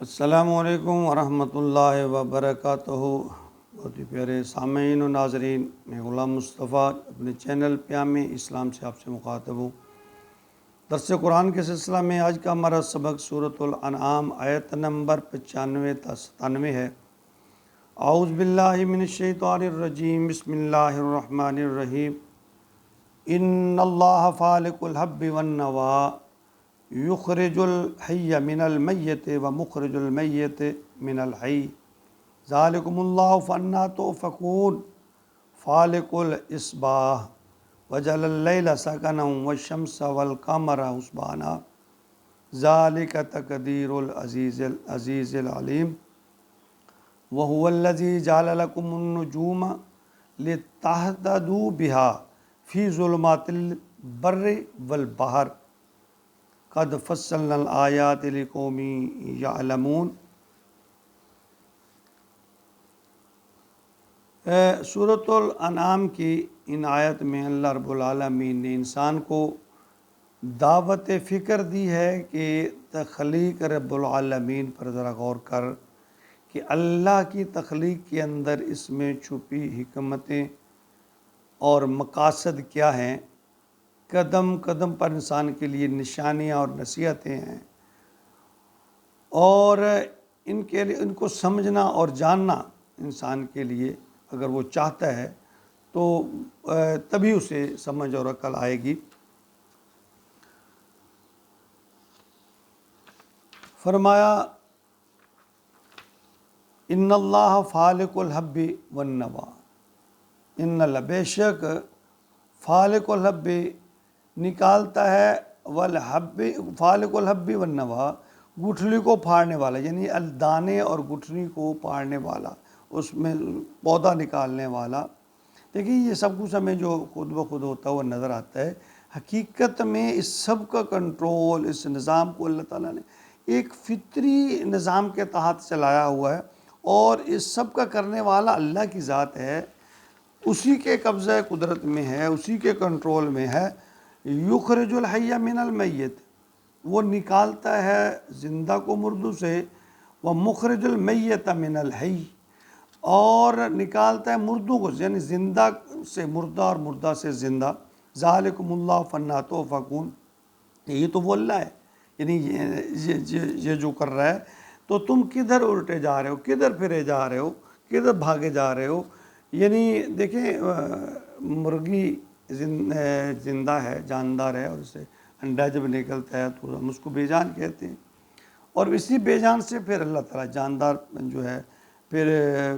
السلام علیکم ورحمۃ اللہ وبرکاتہ۔ بہت ہی پیارے سامعین و ناظرین، میں غلام مصطفیٰ اپنے چینل پیام اسلام سے آپ سے مخاطب ہوں۔ درس قرآن کے سلسلہ میں آج کا ہمارا سبق سورۃ الانعام آیت نمبر 95 تا 97 ہے۔ اعوذ باللہ من الشیطان الرجیم، بسم اللہ الرحمن الرحیم۔ ان اللہ فالق الحب والنوى یخرج الحی من المیت ومخرج المیت من الحی ذالکم اللہ فانا تؤفکون۔ فالق الاصباح وجعل اللیل سکنا والشمس والقمر حسبانا ذالک تقدیر العزیز العلیم۔ وهو الذی جعل لکم النجوم لتہتدوا بها فی ظلمات البر والبحر قد فصلنا الآیات لقوم یعلمون۔ سورۃ الانعام کی ان آیت میں اللہ رب العالمین نے انسان کو دعوت فکر دی ہے کہ تخلیق رب العالمین پر ذرا غور کر کہ اللہ کی تخلیق کے اندر اس میں چھپی حکمتیں اور مقاصد کیا ہیں۔ قدم قدم پر انسان کے لیے نشانیاں اور نصیحتیں ہیں، اور ان کو سمجھنا اور جاننا انسان کے لیے اگر وہ چاہتا ہے تو تبھی اسے سمجھ اور عقل آئے گی۔ فرمایا ان اللہ فالق الحب والنوى، ان اللہ بے شک فالق الحب نکالتا ہے، والحب فالق الحب والنوى گٹھلی کو پھاڑنے والا، یعنی دانے اور گٹھلی کو پھاڑنے والا، اس میں پودا نکالنے والا۔ دیکھیے یہ سب کچھ ہمیں جو خود بخود ہوتا ہوا نظر آتا ہے، حقیقت میں اس سب کا کنٹرول، اس نظام کو اللہ تعالیٰ نے ایک فطری نظام کے تحت چلایا ہوا ہے، اور اس سب کا کرنے والا اللہ کی ذات ہے، اسی کے قبضہ قدرت میں ہے، اسی کے کنٹرول میں ہے۔ یخرج الحی من المیت، وہ نکالتا ہے زندہ کو مردوں سے، ومخرج المیت من الحی، اور نکالتا ہے مردوں کو، یعنی زندہ سے مردہ اور مردہ سے زندہ۔ ذالکم اللہ فانا تؤفکون، یہ تو وہ اللہ ہے، یعنی یہ جو کر رہا ہے، تو تم کدھر الٹے جا رہے ہو، کدھر پھرے جا رہے ہو، کدھر بھاگے جا رہے ہو۔ یعنی دیکھیں مرغی زندہ ہے، جاندار ہے، اور اسے انڈا جب نکلتا ہے تو ہم اس کو بے جان کہتے ہیں، اور اسی بے جان سے پھر اللہ تعالیٰ جاندار جو ہے پھر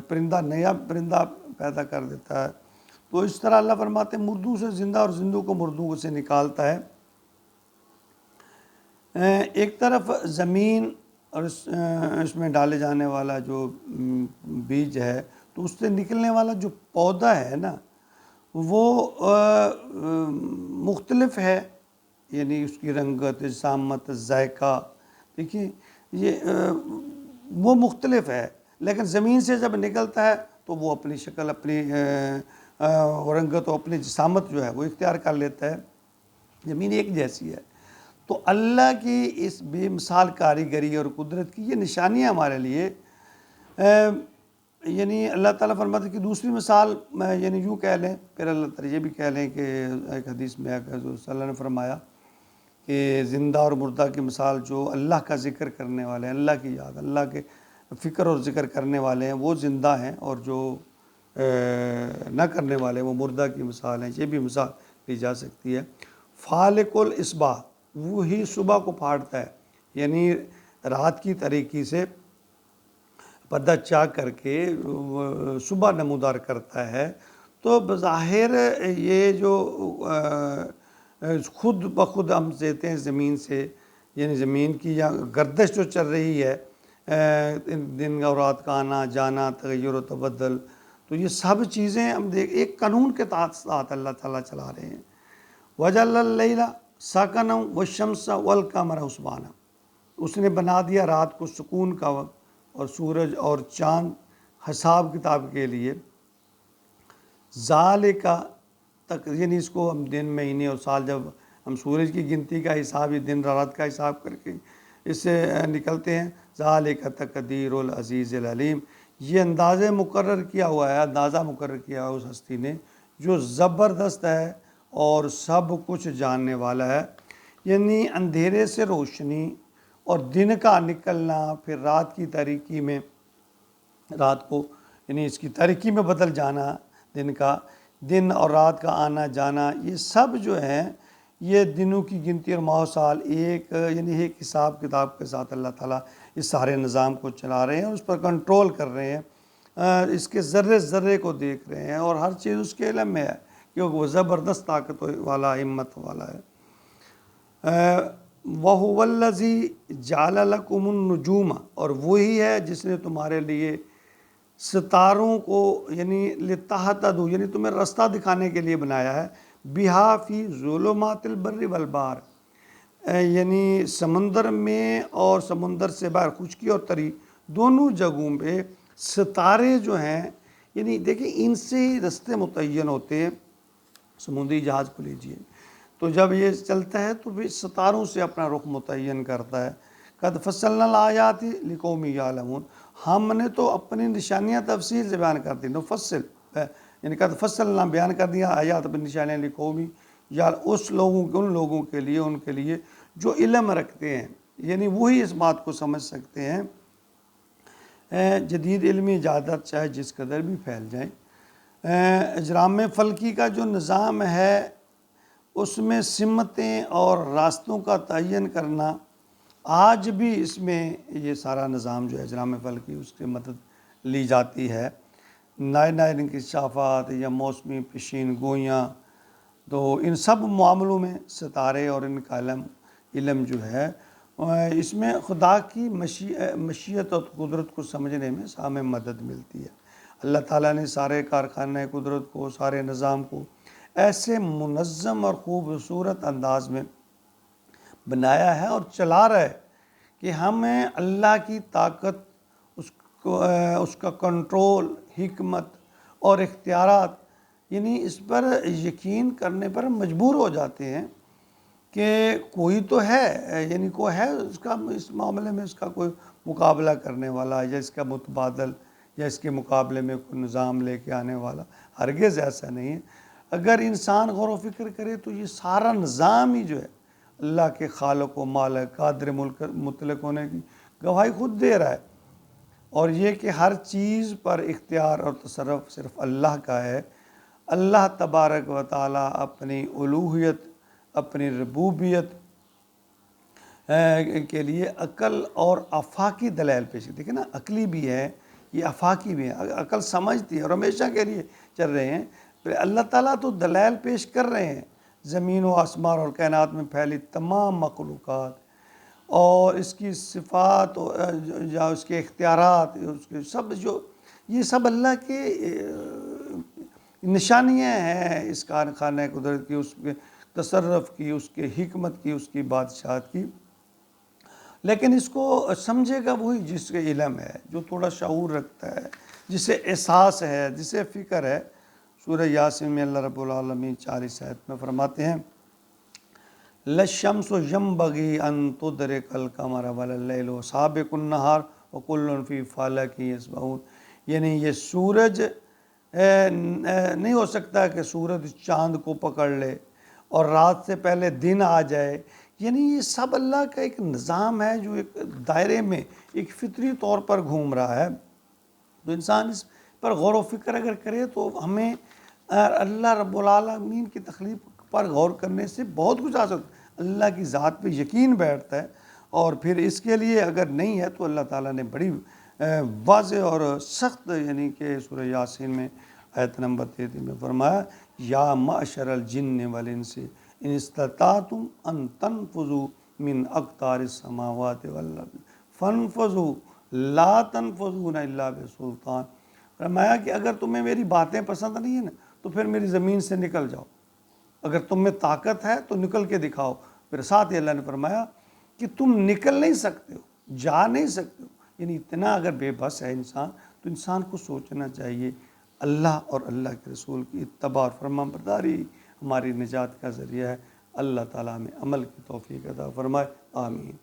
پرندہ، نیا پرندہ پیدا کر دیتا ہے۔ تو اس طرح اللہ فرماتے ہیں مردوں سے زندہ اور زندوں کو مردوں سے نکالتا ہے۔ ایک طرف زمین اور اس میں ڈالے جانے والا جو بیج ہے، تو اس سے نکلنے والا جو پودا ہے نا، وہ مختلف ہے، یعنی اس کی رنگت، جسامت، ذائقہ، دیکھیے یہ وہ مختلف ہے، لیکن زمین سے جب نکلتا ہے تو وہ اپنی شکل، اپنی رنگت و اپنی جسامت جو ہے وہ اختیار کر لیتا ہے۔ زمین ایک جیسی ہے۔ تو اللہ کی اس بے مثال کاریگری اور قدرت کی یہ نشانیاں ہمارے لیے، یعنی اللہ تعالیٰ فرماتے ہیں کہ دوسری مثال یعنی یوں کہہ لیں، پھر اللہ تعالیٰ یہ بھی کہہ لیں کہ ایک حدیث میں حضور صلی اللہ علیہ وسلم نے فرمایا کہ زندہ اور مردہ کی مثال جو اللہ کا ذکر کرنے والے ہیں، اللہ کی یاد، اللہ کے فکر اور ذکر کرنے والے ہیں وہ زندہ ہیں، اور جو نہ کرنے والے وہ مردہ کی مثال ہیں۔ یہ بھی مثال لی جا سکتی ہے۔ فالق الاصباح، وہی صبح کو پھاڑتا ہے، یعنی رات کی تاریکی سے پردہ چاک کر کے صبح نمودار کرتا ہے۔ تو بظاہر یہ جو خود بخود ہم دیتے ہیں زمین سے، یعنی زمین کی یا گردش جو چل رہی ہے، دن اور رات کا آنا جانا، تغیر و تبدل، تو یہ سب چیزیں ہم ایک قانون کے تحت اللہ تعالیٰ چلا رہے ہیں۔ وَجَعَلَ اللَّيْلَ سَكَنًا وَالشَّمْسَ وَالْقَمَرَ حُسْبَانًا، اس نے بنا دیا رات کو سکون کا وقت اور سورج اور چاند حساب کتاب کے لیے۔ ذالک یعنی اس کو ہم دن، مہینے اور سال، جب ہم سورج کی گنتی کا حساب، یہ دن رات کا حساب کر کے اس سے نکلتے ہیں، ذالک تقدیر العزیز العلیم، یہ اندازے مقرر کیا ہوا ہے، اندازہ مقرر کیا ہوا اس ہستی نے جو زبردست ہے اور سب کچھ جاننے والا ہے۔ یعنی اندھیرے سے روشنی اور دن کا نکلنا، پھر رات کی تاریکی میں رات کو یعنی اس کی تاریکی میں بدل جانا، دن اور رات کا آنا جانا، یہ سب جو ہیں یہ دنوں کی گنتی اور ماہ سال ایک حساب کتاب کے ساتھ اللہ تعالیٰ اس سارے نظام کو چلا رہے ہیں اور اس پر کنٹرول کر رہے ہیں، اس کے ذرے ذرے کو دیکھ رہے ہیں، اور ہر چیز اس کے علم میں ہے کیونکہ وہ زبردست طاقت والا، ہمت والا ہے۔ وَهُوَ الَّذِي جَعَلَ لَكُمُ النُّجُومَ، اور وہی ہے جس نے تمہارے لیے ستاروں کو یعنی لِتَهْتَدُوا یعنی تمہیں رستہ دکھانے کے لیے بنایا ہے، بِهَا فِي ظُلُمَاتِ الْبَرِّ وَالْبَحْرِ، یعنی سمندر میں اور سمندر سے باہر، خشکی اور تری دونوں جگہوں پہ ستارے جو ہیں، یعنی دیکھیں ان سے ہی رستے متعین ہوتے ہیں۔ سمندری جہاز کو لیجئے تو جب یہ چلتا ہے تو بھی ستاروں سے اپنا رخ متعین کرتا ہے۔ قد فصلنا الآیات لقوم یعلمون، ہم نے تو اپنی نشانیاں تفصیل سے بیان کر دی، نفصل یعنی قد فصلنا بیان کر دیا آیات اپنی نشانیاں لقوم ان لوگوں کے لیے جو علم رکھتے ہیں، یعنی وہی اس بات کو سمجھ سکتے ہیں۔ جدید علمی ایجادات چاہے جس قدر بھی پھیل جائیں، اجرام فلکی کا جو نظام ہے اس میں سمتیں اور راستوں کا تعین کرنا آج بھی اس میں یہ سارا نظام جو ہے اجرام فلکی اس کی مدد لی جاتی ہے۔ نئے انکشافات یا موسمی پیشین گوئیاں، تو ان سب معاملوں میں ستارے اور ان کا علم جو ہے اس میں خدا کی مشیت اور قدرت کو سمجھنے میں ہمیں مدد ملتی ہے۔ اللہ تعالیٰ نے سارے کارخانہ قدرت کو، سارے نظام کو ایسے منظم اور خوبصورت انداز میں بنایا ہے اور چلا رہا ہے کہ ہمیں اللہ کی طاقت، اس کا کنٹرول، حکمت اور اختیارات، یعنی اس پر یقین کرنے پر مجبور ہو جاتے ہیں کہ کوئی تو ہے، یعنی کوئی ہے اس معاملے میں اس کا کوئی مقابلہ کرنے والا، یا اس کا متبادل، یا اس کے مقابلے میں کوئی نظام لے کے آنے والا۔ ہرگز ایسا نہیں ہے۔ اگر انسان غور و فکر کرے تو یہ سارا نظام ہی جو ہے اللہ کے خالق و مالک، قادر مطلق ہونے کی گواہی خود دے رہا ہے، اور یہ کہ ہر چیز پر اختیار اور تصرف صرف اللہ کا ہے۔ اللہ تبارک و تعالیٰ اپنی الوہیت، اپنی ربوبیت کے لیے عقل اور آفاقی دلائل پیش کرتے، دیکھیں نا، عقلی بھی ہے، یہ آفاقی بھی ہے، عقل سمجھتی ہے اور ہمیشہ کے لیے چل رہے ہیں۔ پھر اللہ تعالیٰ تو دلائل پیش کر رہے ہیں زمین و آسمان اور کائنات میں پھیلی تمام مخلوقات، اور اس کی صفات یا اس کے اختیارات، اس کے سب یہ سب اللہ کے نشانیاں ہیں، اس کارخانہ قدرت کی، اس کے تصرف کی، اس کے حکمت کی، اس کی بادشاہت کی۔ لیکن اس کو سمجھے گا وہی جس کے علم ہے، جو تھوڑا شعور رکھتا ہے، جسے احساس ہے، جسے فکر ہے۔ سورہ یاسین میں اللہ رب العالمین 40 آیت میں فرماتے ہیں لَلشَّمْسُ يَنبَغِي أَن تُدْرِكَ الْقَمَرَ وَلَا اللَّيْلُ سَابِقُ النَّهَارِ وَكُلٌّ فِي فَلَكٍ يَسْبَحُونَ، یعنی یہ سورج نہیں ہو سکتا کہ سورج چاند کو پکڑ لے اور رات سے پہلے دن آ جائے، یعنی یہ سب اللہ کا ایک نظام ہے جو ایک دائرے میں ایک فطری طور پر گھوم رہا ہے۔ تو انسان اس پر غور و فکر اگر کرے تو ہمیں اللہ رب العالمین کی تخلیق پر غور کرنے سے بہت کچھ حاصل، اللہ کی ذات پہ یقین بیٹھتا ہے، اور پھر اس کے لیے اگر نہیں ہے تو اللہ تعالیٰ نے بڑی واضح اور سخت، یعنی کہ سورہ یاسین میں آیت نمبر 33 میں فرمایا یا معشر الجن والانس ان استطعتم ان تنفذوا من اقطار السماوات والارض فانفذوا لا تنفذون الا بسلطان، فرمایا کہ اگر تمہیں میری باتیں پسند نہیں ہیں نا تو پھر میری زمین سے نکل جاؤ، اگر تم میں طاقت ہے تو نکل کے دکھاؤ۔ پھر ساتھ ہی اللہ نے فرمایا کہ تم نکل نہیں سکتے ہو، جا نہیں سکتے ہو، یعنی اتنا اگر بے بس ہے انسان تو انسان کو سوچنا چاہیے اللہ اور اللہ کے رسول کی اتباع اور فرمانبرداری ہماری نجات کا ذریعہ ہے۔ اللہ تعالیٰ ہمیں عمل کی توفیق عطا فرمائے، آمین۔